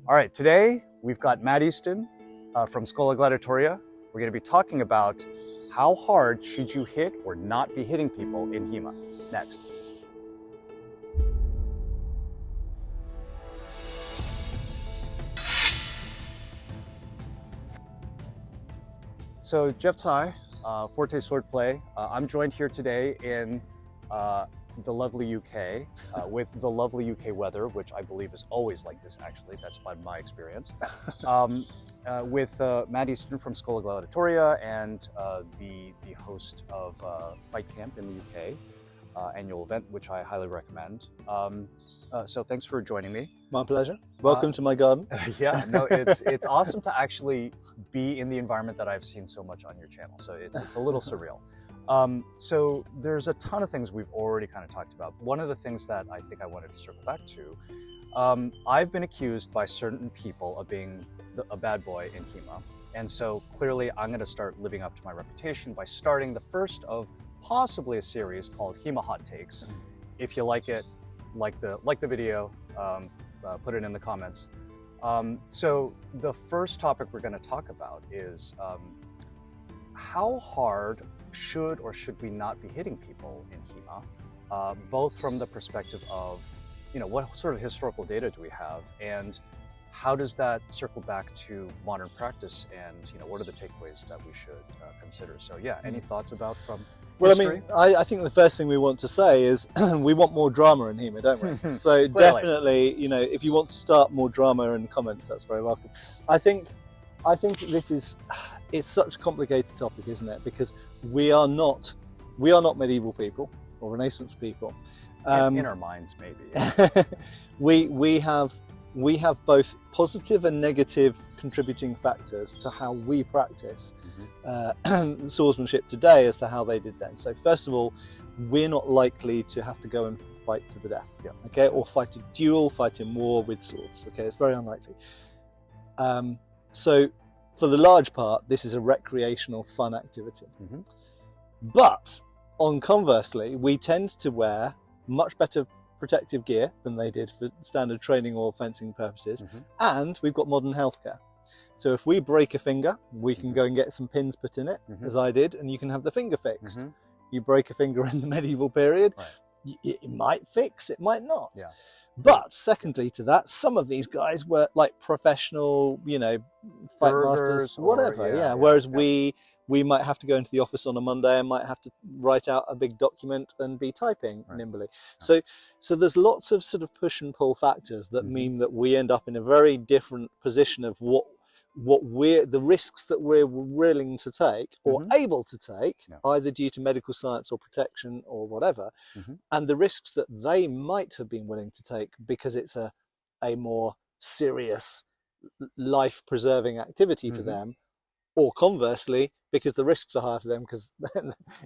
All right, today we've got Matt Easton from Scuola Gladiatoria. We're going to be talking about how hard should you hit or not be hitting people in HEMA. Next. So Jeff Tsai, Forte Swordplay. I'm joined here today in the lovely UK with the lovely UK weather, which I believe is always like this, actually. That's been my experience. With Matt Easton from Scuola Gladiatoria and the host of Fight Camp in the UK annual event, which I highly recommend. So thanks for joining me. My pleasure. Welcome to my garden. Yeah, no, it's awesome to actually be in the environment that I've seen so much on your channel. So it's a little surreal. So there's a ton of things we've already kind of talked about. One of the things that I think I wanted to circle back to, I've been accused by certain people of being a bad boy in HEMA. And so clearly I'm going to start living up to my reputation by starting the first of possibly a series called HEMA Hot Takes. If you like it, like the video, put it in the comments. So the first topic we're going to talk about is how hard should or should we not be hitting people in HEMA, both from the perspective of, what sort of historical data do we have, and how does that circle back to modern practice, and what are the takeaways that we should consider? So yeah, any thoughts about from history? I think the first thing we want to say is we want more drama in HEMA, don't we? So definitely, if you want to start more drama in the comments, that's very welcome. I think it's such a complicated topic, isn't it? Because we are not medieval people or Renaissance people. In our minds, maybe. we have both positive and negative contributing factors to how we practice swordsmanship today as to how they did then. So first of all, we're not likely to have to go and fight to the death, okay, or fight a duel, fight in war with swords. Okay, it's very unlikely. So for the large part, this is a recreational, fun activity. But on conversely, we tend to wear much better protective gear than they did for standard training or fencing purposes, and we've got modern healthcare. So if we break a finger, we can go and get some pins put in it, as I did, and you can have the finger fixed. You break a finger in the medieval period, it might fix, it might not. Yeah. But secondly to that, some of these guys were like professional, fight masters, whatever. Whereas we might have to go into the office on a Monday and might have to write out a big document and be typing nimbly. So there's lots of sort of push and pull factors that mean that we end up in a very different position of the risks that we're willing to take or able to take, either due to medical science or protection or whatever, and the risks that they might have been willing to take because it's a more serious life-preserving activity for them, or conversely, because the risks are higher for them, because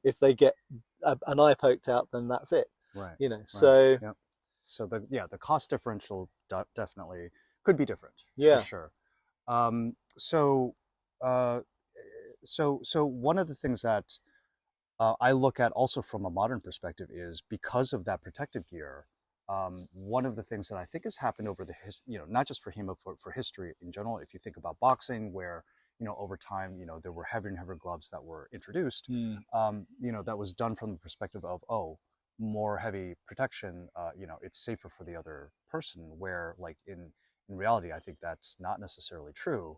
if they get an eye poked out, then that's it. So the cost differential definitely could be different. For sure. So one of the things that I look at also from a modern perspective is, because of that protective gear, one of the things that I think has happened over the not just for HEMA, but for history in general. If you think about boxing, where over time, there were heavier and heavier gloves that were introduced, that was done from the perspective of, more heavy protection, it's safer for the other person, where like in reality, I think that's not necessarily true.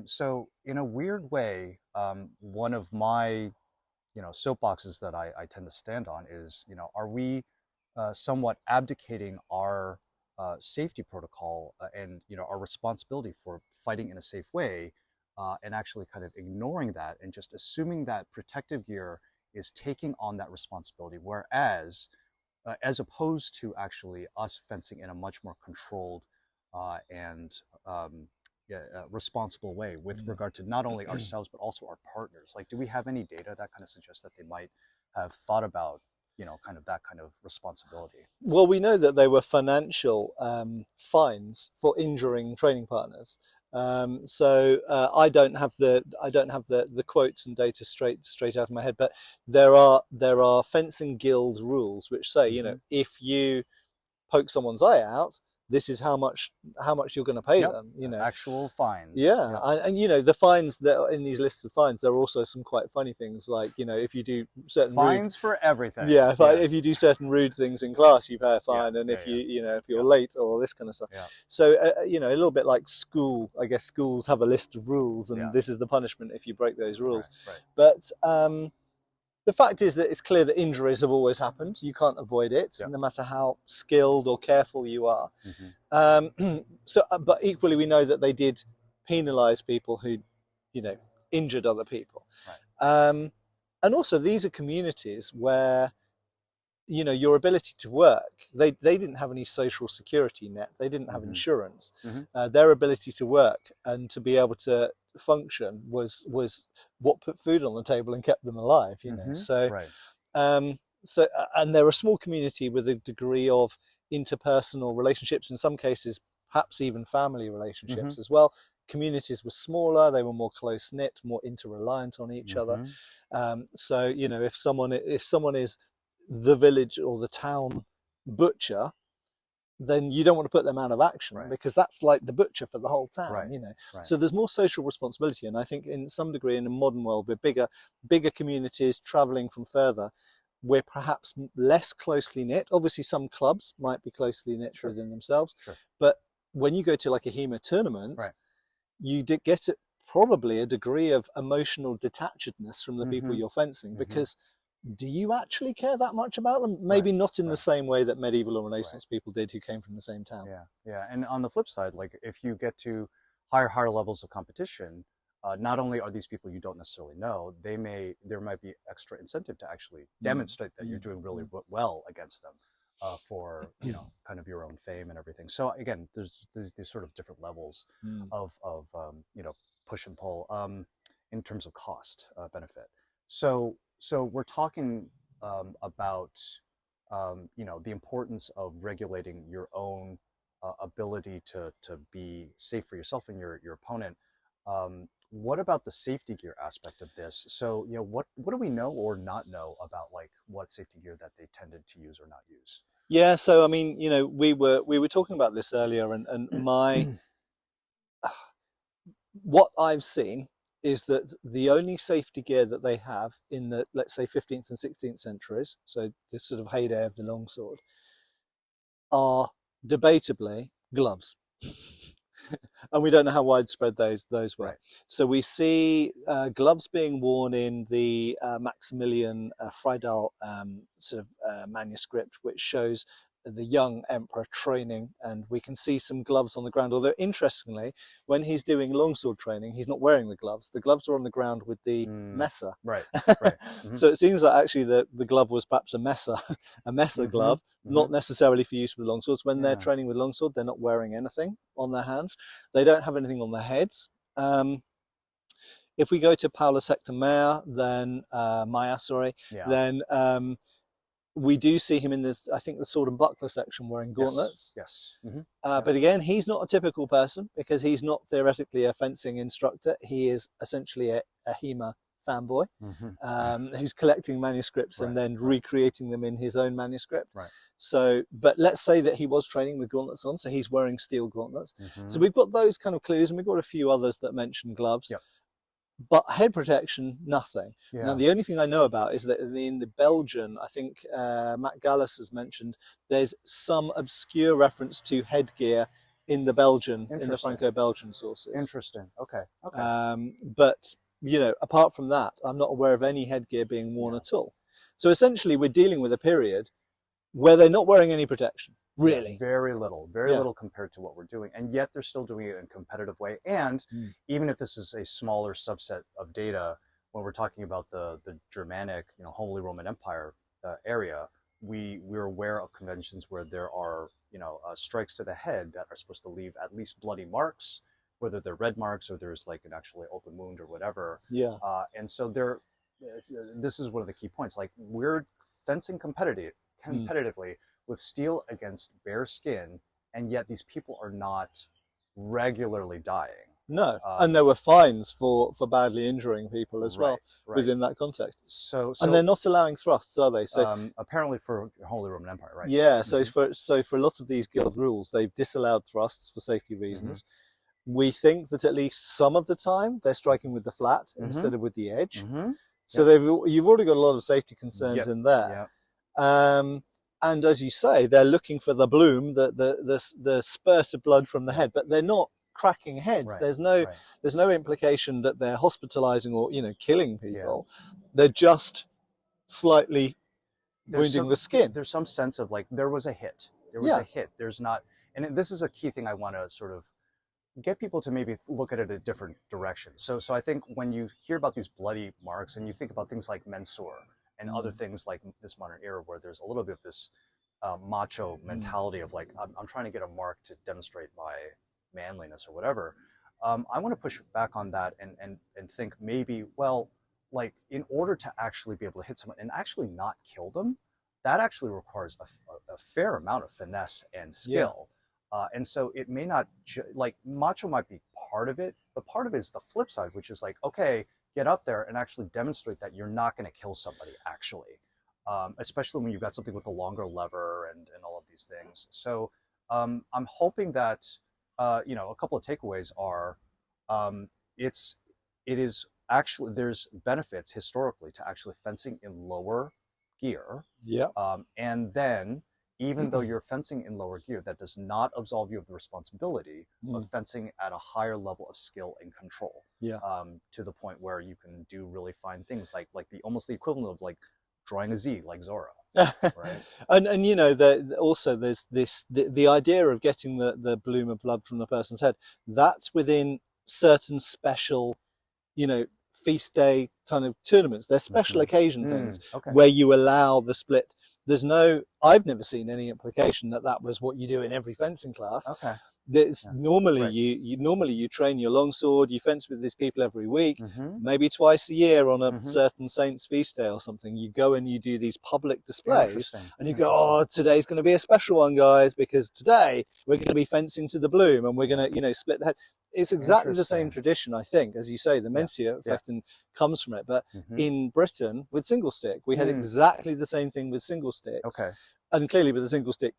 So in a weird way, one of my, soapboxes that I tend to stand on is, are we somewhat abdicating our safety protocol and, our responsibility for fighting in a safe way, and actually kind of ignoring that and just assuming that protective gear is taking on that responsibility, whereas as opposed to actually us fencing in a much more controlled and responsible way with regard to not only ourselves but also our partners. Like, do we have any data that kind of suggests that they might have thought about kind of that kind of responsibility? Well, we know that there were financial fines for injuring training partners. So I don't have the quotes and data straight out of my head, but there are fencing guild rules which say, if you poke someone's eye out, this is how much you're going to pay them, you know. Actual fines. Yeah. Yep. And you know, the fines that are in these lists of fines, there are also some quite funny things, like, you know, if you do certain fines for everything. Yeah, if you do certain rude things in class, you pay a fine, and if you know, if you're late or all this kind of stuff. Yeah. So you know, a little bit like school, I guess schools have a list of rules, and this is the punishment if you break those rules. Right. But the fact is that it's clear that injuries have always happened. You can't avoid it, no matter how skilled or careful you are. But equally, we know that they did penalise people who, you know, injured other people. Right. And also, these are communities where, you know, your ability to work, they didn't have any social security net. They didn't have insurance. Their ability to work and to be able to function was what put food on the table and kept them alive, you know. So and they're a small community with a degree of interpersonal relationships, in some cases perhaps even family relationships as well. Communities were smaller, they were more close knit, more interreliant on each other. So, you know, if someone is the village or the town butcher, then you don't want to put them out of action, because that's like the butcher for the whole town, you know. So there's more social responsibility, and I think in some degree in a modern world with bigger communities traveling from further, we're perhaps less closely knit. Obviously some clubs might be closely knit within themselves, but when you go to like a HEMA tournament, you get probably a degree of emotional detachedness from the people you're fencing, because do you actually care that much about them? Maybe not in the same way that medieval or Renaissance people did who came from the same town. Yeah. And on the flip side, like if you get to higher levels of competition, not only are these people you don't necessarily know, there might be extra incentive to actually demonstrate that you're doing really well against them, for, you know, kind of your own fame and everything. So again, there's these sort of different levels of you know, push and pull in terms of cost benefit. So we're talking about you know, the importance of regulating your own ability to be safe for yourself and your opponent. What about the safety gear aspect of this? So, you know, what do we know or not know about like what safety gear that they tended to use or not use? Yeah, so I mean, you know, we were talking about this earlier, and my what I've seen is that the only safety gear that they have in the, let's say, 15th and 16th centuries, so this sort of heyday of the longsword, are debatably gloves. And we don't know how widespread those were. So we see gloves being worn in the Maximilian Friedel sort of manuscript, which shows the young emperor training, and we can see some gloves on the ground. Although interestingly, when he's doing longsword training, he's not wearing the gloves. The gloves are on the ground with the messer. So it seems that actually the glove was perhaps a messer glove, not necessarily for use with longswords. When they're training with longsword, they're not wearing anything on their hands. They don't have anything on their heads. If we go to Paulus Hector Mayer, then then we do see him in this, I think, the sword and buckler section wearing gauntlets. But again, he's not a typical person, because he's not theoretically a fencing instructor. He is essentially a HEMA fanboy who's collecting manuscripts and then recreating them in his own manuscript. So, but let's say that he was training with gauntlets on, so he's wearing steel gauntlets. So we've got those kind of clues, and we've got a few others that mention gloves. But head protection, nothing. Now, the only thing I know about is that in the Belgian, I think Matt Gallas has mentioned, there's some obscure reference to headgear in the Belgian, in the Franco-Belgian sources. Interesting. Okay. But, you know, apart from that, I'm not aware of any headgear being worn at all. So essentially, we're dealing with a period where they're not wearing any protection. Really? Very little compared to what we're doing. And yet they're still doing it in a competitive way. And even if this is a smaller subset of data, when we're talking about the Germanic, you know, Holy Roman Empire area, we're aware of conventions where there are, you know, strikes to the head that are supposed to leave at least bloody marks, whether they're red marks or there's like an actually open wound or whatever. And so this is one of the key points. Like, we're fencing competitively with steel against bare skin, and yet these people are not regularly dying. No, and there were fines for badly injuring people as well within that context. And they're not allowing thrusts, are they? So apparently for Holy Roman Empire, right? Yeah. So for a lot of these guild rules, they've disallowed thrusts for safety reasons. We think that at least some of the time they're striking with the flat instead of with the edge. So you've already got a lot of safety concerns in there. And as you say, they're looking for the bloom, the spurt of blood from the head, but they're not cracking heads. There's no implication that they're hospitalizing or killing people. They're just slightly wounding the skin. There's some sense of like there was a hit. There was a hit. There's not, and this is a key thing I want to sort of get people to maybe look at it a different direction. So I think when you hear about these bloody marks and you think about things like mensur and other things like this modern era where there's a little bit of this macho mentality of like, I'm trying to get a mark to demonstrate my manliness or whatever. I want to push back on that and think maybe, well, like in order to actually be able to hit someone and actually not kill them, that actually requires a fair amount of finesse and skill. And so it may not, like macho might be part of it, but part of it is the flip side, which is like, okay, get up there and actually demonstrate that you're not going to kill somebody actually, especially when you've got something with a longer lever and all of these things. So I'm hoping that, a couple of takeaways are, it is actually, there's benefits historically to actually fencing in lower gear. And then, even though you're fencing in lower gear, that does not absolve you of the responsibility of fencing at a higher level of skill and control. To the point where you can do really fine things like almost the equivalent of like drawing a Z like Zorro. Right? and also there's the idea of getting the bloom of blood from the person's head. That's within certain special, feast day kind of tournaments. They're special occasion things where you allow the split. I've never seen any implication that was what you do in every fencing class. There's normally you train your longsword, you fence with these people every week, maybe twice a year on a certain saint's feast day or something. You go and you do these public displays and you go, oh, today's going to be a special one, guys, because today we're going to be fencing to the bloom and we're going to, split the head. It's exactly the same tradition, I think, as you say, the Mensia effect comes from it. But in Britain, with single stick, we had exactly the same thing with single sticks. And clearly with the single stick,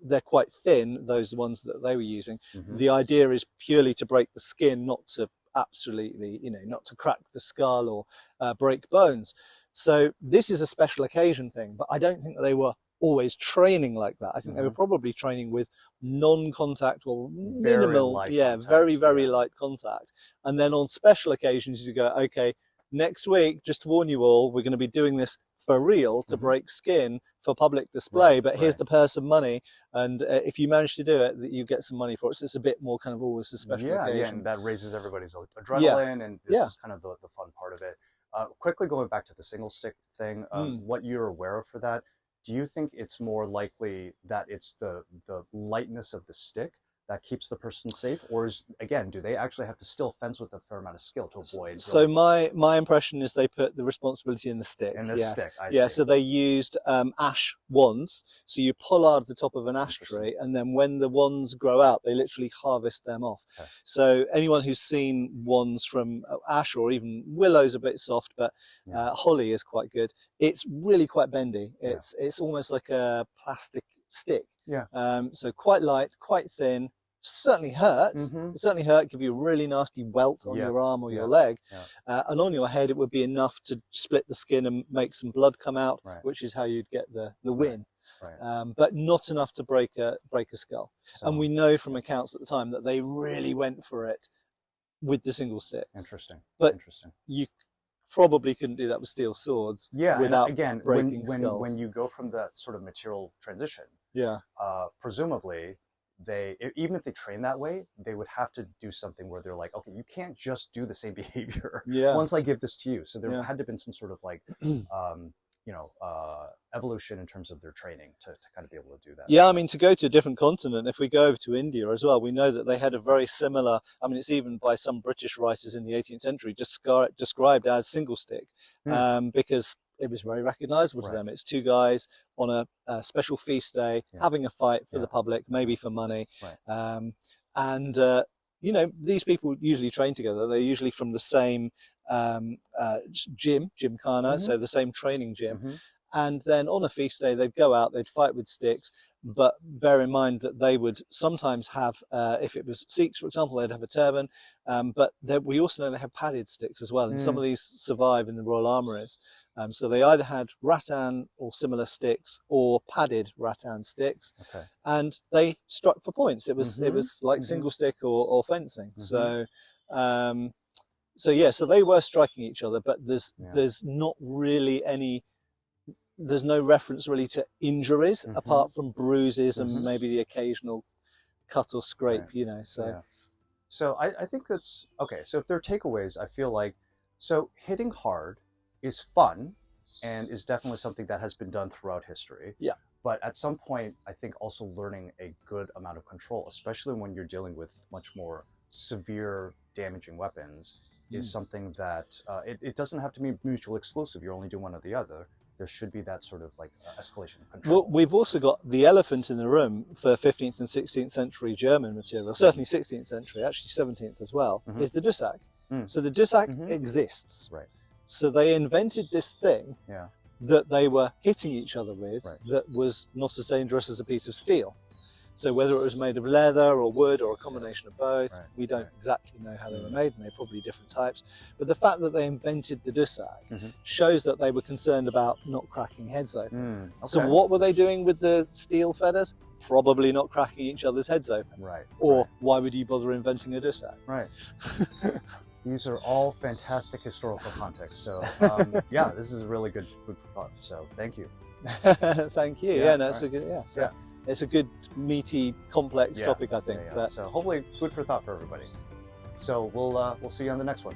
they're quite thin, those ones that they were using. The idea is purely to break the skin, not to absolutely, not to crack the skull or break bones. So this is a special occasion thing, but I don't think that they were always training like that. I think they were probably training with non-contact or minimal, very light contact. And then on special occasions, you go, okay, next week, just to warn you all, we're going to be doing this for real to break skin for public display, but here's the purse of money, and if you manage to do it, you get some money for it. So it's a bit more kind of always a special occasion. And that raises everybody's adrenaline, and this is kind of the fun part of it. Quickly going back to the single stick thing, what you're aware of for that, do you think it's more likely that it's the lightness of the stick that keeps the person safe, or do they actually have to still fence with a fair amount of skill to avoid? So my impression is they put the responsibility in the stick. Stick, I see. So they used ash wands. So you pull out the top of an ash tree, and then when the wands grow out, they literally harvest them off. So anyone who's seen wands from ash or even willow's a bit soft, but holly is quite good. It's really quite bendy. It's almost like a plastic stick. So quite light, quite thin. Certainly hurts. It certainly hurt, give you a really nasty welt on your arm or your leg. And on your head, it would be enough to split the skin and make some blood come out, which is how you'd get the win. But not enough to break a skull. And we know from accounts at the time that they really went for it with the single sticks. But you probably couldn't do that with steel swords without breaking skulls. When you go from that sort of material transition, presumably even if they train that way, they would have to do something where they're like, okay, you can't just do the same behavior once I give this to you. So there had to have been some sort of like evolution in terms of their training to kind of be able to do that. I mean, to go to a different continent, if we go over to India as well, we know that they had a very similar, I mean, it's even by some British writers in the 18th century described as single stick, because it was very recognizable to them. It's two guys on a special feast day having a fight for the public, maybe for money. And you know, these people usually train together. They're usually from the same gymkhana, so the same training gym. And then on a feast day, they'd go out, they'd fight with sticks, but bear in mind that they would sometimes have, if it was Sikhs, for example, they'd have a turban, but we also know they have padded sticks as well, and some of these survive in the Royal Armouries. So they either had rattan or similar sticks or padded rattan sticks, and they struck for points. It was like single stick or fencing. So so they were striking each other, but there's not really any. There's no reference really to injuries apart from bruises and maybe the occasional cut or scrape, you know. So I think that's okay. So if there are takeaways, I feel like hitting hard is fun and is definitely something that has been done throughout history. Yeah. But at some point, I think also learning a good amount of control, especially when you're dealing with much more severe damaging weapons, is something that it doesn't have to be mutually exclusive. You're only doing one or the other. There should be that sort of like escalation of control. Well, we've also got the elephant in the room for 15th and 16th century German material, certainly 16th century, actually 17th as well, is the Dussak. So the Dussak exists. Right. So they invented this thing that they were hitting each other with that was not as dangerous as a piece of steel. So whether it was made of leather or wood or a combination of both, we don't exactly know how they were made, and they're probably different types. But the fact that they invented the Dussak shows that they were concerned about not cracking heads open. So what were they doing with the steel feathers? Probably not cracking each other's heads open. Or why would you bother inventing a Dussak? These are all fantastic historical context. So yeah, this is really good food for thought. So thank you. Thank you. Yeah, no, it's a good. It's a good, meaty, complex topic, I think. But so hopefully, food for thought for everybody. So we'll see you on the next one.